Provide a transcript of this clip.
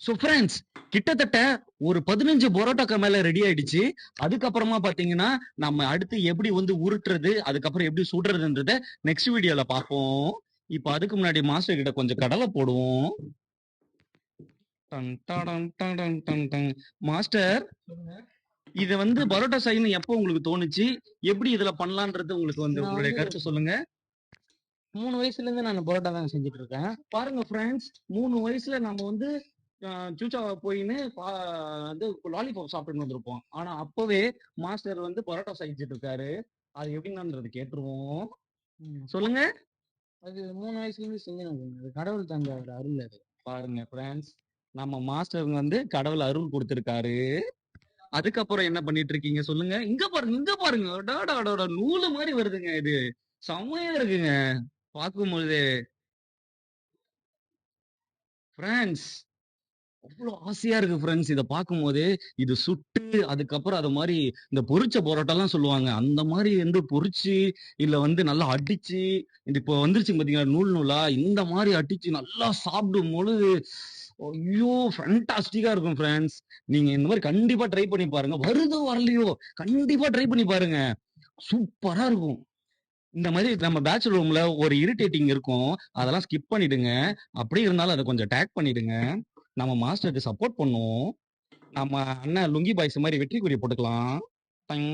So friends, கிட்டத்தட்ட ஒரு 15 பரோட்டாக்கு மேல ரெடி ஆயிடுச்சு. அதுக்கப்புறமா பாத்தீங்கன்னா நம்ம அடுத்து எப்படி வந்து உருட்டுறது, அதுக்கப்புறம் எப்படி சுடுறதுன்றத நெக்ஸ்ட் வீடியோல பார்ப்போம். இப்போ அதுக்கு முன்னாடி மாஸ்டர் கிட்ட கொஞ்சம் கடலை போடுவோம். டன் டடன் டடன் டன் டன். மாஸ்டர், இது வந்து பரோட்டா செய்யணும் எப்போ உங்களுக்கு தோணுச்சு? எப்படி இதுல பண்ணலான்றது உங்களுக்கு வந்து நான் உங்களுடைய வந்து கருத்து சொல்லுங்க. 3 வயசுல இருந்து நான் பரோட்டா தான் செஞ்சுட்டு இருக்கேன். பாருங்க ஃப்ரெண்ட்ஸ், 3 வயசுல நம்ம வந்து சூச்சா போயின்னு வந்து லாலிபாப் சாப்பிட்டு வந்திருப்போம். ஆனா அப்பவே மாஸ்டர் வந்து பரோட்டா செஞ்சுட்டு இருக்காரு. அது எப்படின்றது கேட்டுருவோம். ம். சொல்லுங்க. அது 3 வயசுல இருந்து செஞ்சேன். அது கடவுள் தந்த ஒரு அருள் அது. பாருங்க ஃப்ரெண்ட்ஸ், நம்ம மாஸ்டர் வந்து கடவுள் அருள் கொடுத்திருக்காரு. அதுக்கப்புறம் என்ன பண்ணிட்டு இருக்கீங்க சொல்லுங்க. இங்க பாருங்க, இங்க பாருங்க. அடாடாடாடா, நூலு மாதிரி வருதுங்க இது. செம்மையா இருக்குங்க பார்க்கும்போது. ஃப்ரெண்ட்ஸ், அவ்வளோ ஆசையா இருக்கு ஃப்ரெண்ட்ஸ் இதை பார்க்கும்போது. இது சுட்டு அதுக்கப்புறம் அது மாதிரி இந்த பொரிச்ச பரோட்டாலாம் சொல்லுவாங்க, அந்த மாதிரி வந்து பொரிச்சு இல்ல வந்து நல்லா அடிச்சு, இது இப்போ வந்துருச்சு பாத்தீங்களா நூல் நூலா, இந்த மாதிரி அடிச்சு நல்லா சாப்பிடும் பொழுது ஐயோ ஃபேண்டாஸ்டிக்கா இருக்கும் ஃப்ரெண்ட்ஸ். நீங்க இந்த மாதிரி கண்டிப்பா ட்ரை பண்ணி பாருங்க. வருதோ வரலையோ கண்டிப்பா ட்ரை பண்ணி பாருங்க. சூப்பரா இருக்கும். இந்த மாதிரி நம்ம பேச்சுலர் ரூம்ல ஒரு இரிட்டேட்டிங் இருக்கும், அதெல்லாம் ஸ்கிப் பண்ணிடுங்க. அப்படி இருந்தாலும் அதை கொஞ்சம் டேக் பண்ணிடுங்க. நம்ம மாஸ்டருக்கு சப்போர்ட் பண்ணுவோம். நம்ம அண்ணன் லுங்கி பாய்ஸ் மாதிரி வெற்றி குறி போட்டுக்கலாம். டங்.